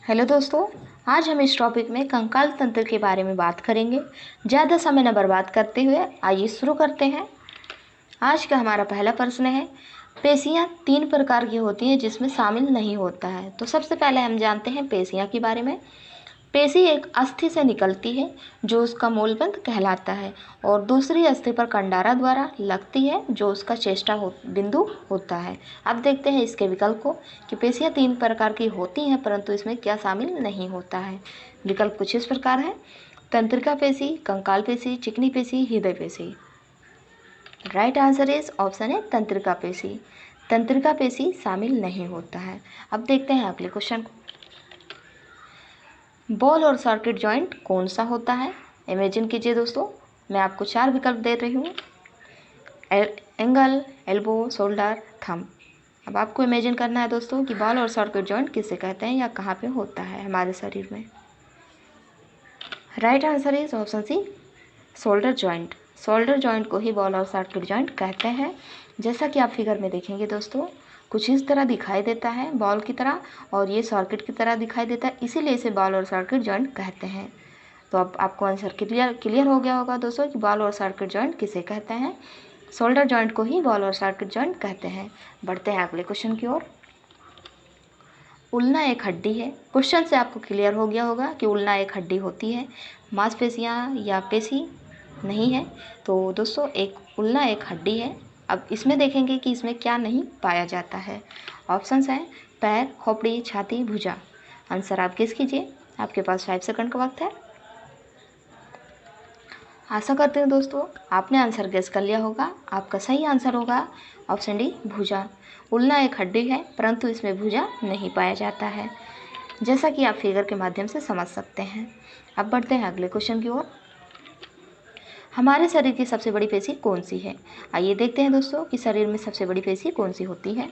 Hello दोस्तों। आज हम इस टॉपिक में कंकाल तंत्र के बारे में बात करेंगे। ज़्यादा समय न बर्बाद करते हुए आइए शुरू करते हैं। आज का हमारा पहला प्रश्न है, पेशियाँ 3 प्रकार की होती हैं जिसमें शामिल नहीं होता है। तो सबसे पहले हम जानते हैं पेशियाँ के बारे में। पेशी एक अस्थि से निकलती है जो उसका मूलबंध कहलाता है और दूसरी अस्थि पर कंडारा द्वारा लगती है जो उसका चेष्टा बिंदु होता है। अब देखते हैं इसके विकल्प को कि पेशियाँ 3 प्रकार की होती हैं परंतु इसमें क्या शामिल नहीं होता है। विकल्प कुछ इस प्रकार है, तंत्रिका पेशी, कंकाल पेशी, चिकनी पेशी, हृदय पेशी। राइट आंसर इज ऑप्शन है तंत्रिका पेशी। तंत्रिका पेशी शामिल नहीं होता है। अब देखते हैं अगले क्वेश्चन को। बॉल और सर्किट जॉइंट कौन सा होता है? इमेजिन कीजिए दोस्तों, मैं आपको 4 विकल्प दे रही हूँ, एंगल, एल्बो, शोल्डर, थंब। अब आपको इमेजिन करना है दोस्तों कि बॉल और सर्किट जॉइंट किसे कहते हैं या कहाँ पे होता है हमारे शरीर में। Right answer is option C, shoulder joint. Shoulder joint को ही बॉल और सर्किट जॉइंट कहते हैं। जैसा कि आप फिगर में देखेंगे दोस्तों, कुछ इस तरह दिखाई देता है बॉल की तरह और ये सर्किट की तरह दिखाई देता है, इसीलिए इसे बॉल और सर्किट जॉइंट कहते हैं। तो अब आपको आंसर क्लियर हो गया होगा दोस्तों कि बॉल और सर्किट जॉइंट किसे कहते हैं। शोल्डर जॉइंट को ही बॉल और सर्किट जॉइंट कहते हैं। बढ़ते हैं अगले क्वेश्चन की ओर। उल्ना एक हड्डी है। क्वेश्चन से आपको क्लियर हो गया होगा कि उल्ना एक हड्डी होती है, मांसपेशियाँ या पेशी नहीं है। तो दोस्तों एक उल्ना एक हड्डी है। अब इसमें देखेंगे कि इसमें क्या नहीं पाया जाता है। ऑप्शंस हैं पैर, खोपड़ी, छाती, भुजा। आंसर आप गेस कीजिए, आपके पास 5 सेकंड का वक्त है। आशा करते हैं दोस्तों आपने आंसर गेस कर लिया होगा। आपका सही आंसर होगा ऑप्शन डी, भुजा। उल्ना एक हड्डी है परंतु इसमें भुजा नहीं पाया जाता है, जैसा कि आप फिगर के माध्यम से समझ सकते हैं। अब बढ़ते हैं अगले क्वेश्चन की ओर। हमारे शरीर की सबसे बड़ी पेशी कौन सी है? आइए देखते हैं दोस्तों कि शरीर में सबसे बड़ी पेशी कौन सी होती है।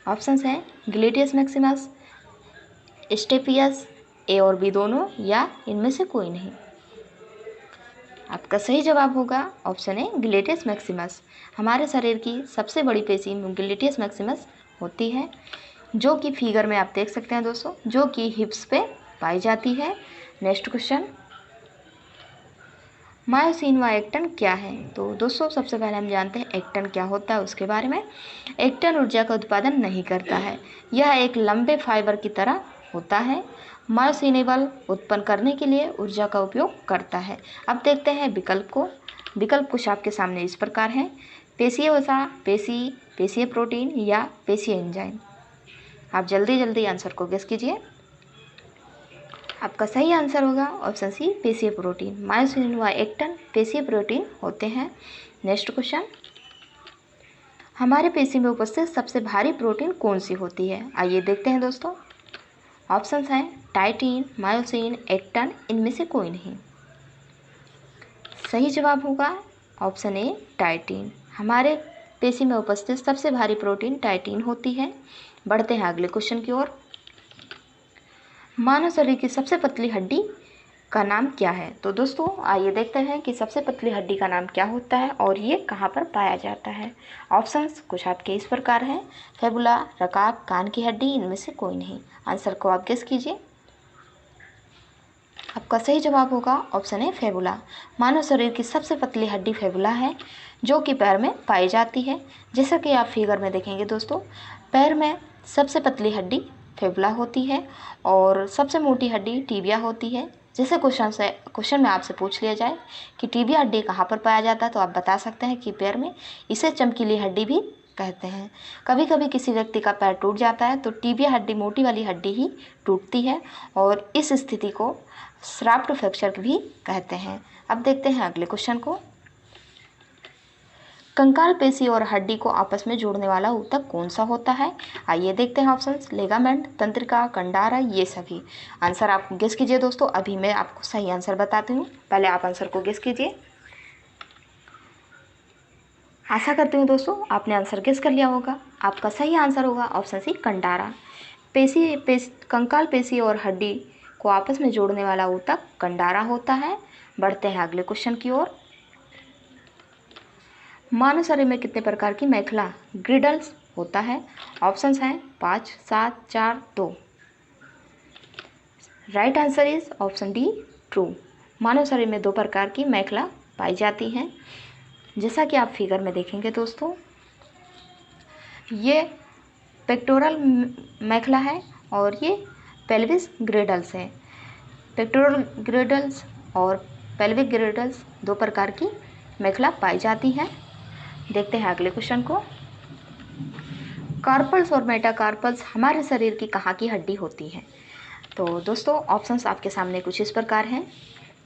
ऑप्शंस हैं ग्लूटियस मैक्सिमस, स्टेपियस, ए और बी दोनों, या इनमें से कोई नहीं। आपका सही जवाब होगा ऑप्शन ए, ग्लूटियस मैक्सिमस। हमारे शरीर की सबसे बड़ी पेशी ग्लूटियस मैक्सिमस होती है, जो कि फिगर में आप देख सकते हैं दोस्तों, जो कि हिप्स पे पाई जाती है। नेक्स्ट क्वेश्चन, मायोसिन व एक्टिन क्या है? तो दोस्तों सबसे पहले हम जानते हैं एक्टिन क्या होता है उसके बारे में। एक्टिन ऊर्जा का उत्पादन नहीं करता है, यह एक लंबे फाइबर की तरह होता है। मायोसिन बल उत्पन्न करने के लिए ऊर्जा का उपयोग करता है। अब देखते हैं विकल्प को। विकल्प कुछ आपके सामने इस प्रकार हैं, पेशीय वसा, पेशीय प्रोटीन या पेशीय एंजाइम। आप जल्दी जल्दी आंसर को गेस कीजिए। आपका सही आंसर होगा ऑप्शन सी, पेशीय प्रोटीन। मायोसिन व एक्टिन पेशीय प्रोटीन होते हैं। नेक्स्ट क्वेश्चन, हमारे पेशी में उपस्थित सबसे भारी प्रोटीन कौन सी होती है? आइए देखते हैं दोस्तों। ऑप्शंस हैं टाइटिन, मायोसिन, एक्टिन, इनमें से कोई नहीं। सही जवाब होगा ऑप्शन ए, टाइटिन। हमारे पेशी में उपस्थित सबसे भारी प्रोटीन टाइटिन होती है। बढ़ते हैं अगले क्वेश्चन की ओर। मानव शरीर की सबसे पतली हड्डी का नाम क्या है? तो दोस्तों आइए देखते हैं कि सबसे पतली हड्डी का नाम क्या होता है और ये कहाँ पर पाया जाता है। ऑप्शंस कुछ आपके इस प्रकार हैं, फेबुला, रकाब, कान की हड्डी, इनमें से कोई नहीं। आंसर को आप गेस कीजिए। आपका सही जवाब होगा ऑप्शन है फेबुला। मानव शरीर की सबसे पतली हड्डी फेबुला है, जो कि पैर में पाई जाती है। जैसा कि आप फिगर में देखेंगे दोस्तों, पैर में सबसे पतली हड्डी फेबुला होती है और सबसे मोटी हड्डी टीबिया होती है। जैसे क्वेश्चन में आपसे पूछ लिया जाए कि टीबिया हड्डी कहाँ पर पाया जाता है, तो आप बता सकते हैं कि पैर में। इसे चमकीली हड्डी भी कहते हैं। कभी कभी किसी व्यक्ति का पैर टूट जाता है तो टीबिया हड्डी, मोटी वाली हड्डी ही टूटती है और इस स्थिति को शाफ्ट फ्रैक्चर भी कहते हैं। अब देखते हैं अगले क्वेश्चन को। कंकाल पेशी और हड्डी को आपस में जोड़ने वाला ऊतक कौन सा होता है? आइए देखते हैं ऑप्शंस, लिगामेंट, तंत्रिका, कंडारा, ये सभी। आंसर आप गेस कीजिए दोस्तों। अभी मैं आपको सही आंसर बताती हूँ, पहले आप आंसर को गेस कीजिए। आशा करती हूँ दोस्तों आपने आंसर गेस कर लिया होगा। आपका सही आंसर होगा ऑप्शन सी, कंडारा। कंकाल पेशी और हड्डी को आपस में जोड़ने वाला ऊतक कंडारा होता है। बढ़ते हैं अगले क्वेश्चन की ओर। मानव शरीर में कितने प्रकार की मेखला, ग्रिडल्स होता है? ऑप्शंस हैं 5, 7, 4, 2। Right answer is option D true. मानव शरीर में 2 प्रकार की मेखला पाई जाती हैं, जैसा कि आप फिगर में देखेंगे दोस्तों। ये पेक्टोरल मेखला है और ये पेल्विस ग्रेडल्स है। पेक्टोरल ग्रेडल्स और पेल्विक ग्रेडल्स 2 प्रकार की मेखला पाई जाती हैं। देखते हैं अगले क्वेश्चन को। कार्पल्स और मेटाकार्पल्स हमारे शरीर की कहाँ की हड्डी होती हैं? तो दोस्तों ऑप्शंस आपके सामने कुछ इस प्रकार हैं।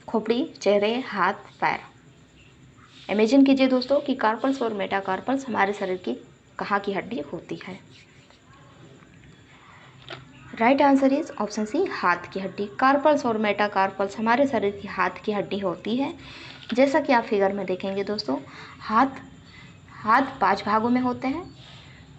खोपड़ी, चेहरे, हाथ, पैर। इमेजिन कीजिए दोस्तों कि कार्पल्स और मेटाकार्पल्स हमारे शरीर की कहाँ की हड्डी होती है। Right answer is option C हाथ की हड्डी। कार्पल्स और मेटाकार्पल्स हमारे शरीर की हाथ की हड्डी होती है। जैसा कि आप फिगर में देखेंगे दोस्तों, हाथ 5 भागों में होते हैं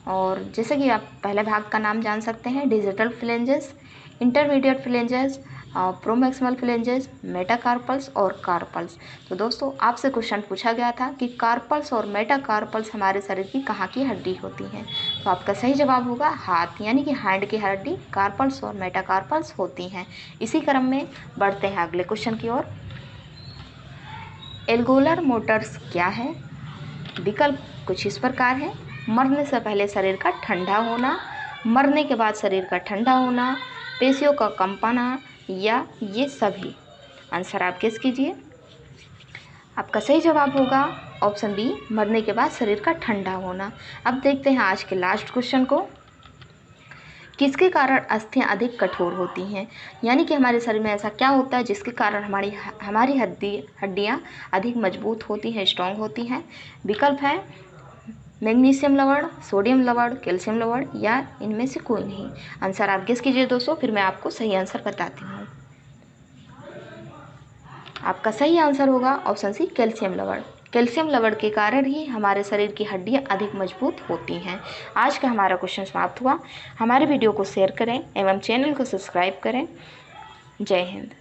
और जैसे कि आप पहले भाग का नाम जान सकते हैं, digital phalanges, intermediate phalanges, proximal phalanges, metacarpals और कार्पल्स। तो दोस्तों आपसे क्वेश्चन पूछा गया था कि कार्पल्स और मेटाकार्पल्स हमारे शरीर की कहाँ की हड्डी होती हैं? तो आपका सही जवाब होगा हाथ, यानी कि हैंड की हड्डी कार्पल्स और मेटाकार्पल्स होती हैं। इसी क्रम में बढ़ते हैं अगले क्वेश्चन की ओर। एल्गोलर मोटर्स क्या है? विकल्प कुछ इस प्रकार है। मरने से पहले शरीर का ठंडा होना, मरने के बाद शरीर का ठंडा होना, पेशियों का कंपना या ये सभी। आंसर आप गेस कीजिए। आपका सही जवाब होगा ऑप्शन बी, मरने के बाद शरीर का ठंडा होना। अब देखते हैं आज के लास्ट क्वेश्चन को। किसके कारण अस्थियां अधिक कठोर होती हैं? यानी कि हमारे शरीर में ऐसा क्या होता है जिसके कारण हमारी हड्डियां अधिक मजबूत होती हैं, स्ट्रांग होती हैं? विकल्प है मैग्नीशियम लवण, सोडियम लवण, कैल्शियम लवण या इनमें से कोई नहीं। आंसर आप गेस कीजिए दोस्तों, फिर मैं आपको सही आंसर बताती हूँ। आपका सही आंसर होगा ऑप्शन सी कैल्शियम लवण। कैल्शियम लवण के कारण ही हमारे शरीर की हड्डियाँ अधिक मजबूत होती हैं। आज का हमारा क्वेश्चन समाप्त हुआ। हमारे वीडियो को शेयर करें एवं चैनल को सब्सक्राइब करें। जय हिंद।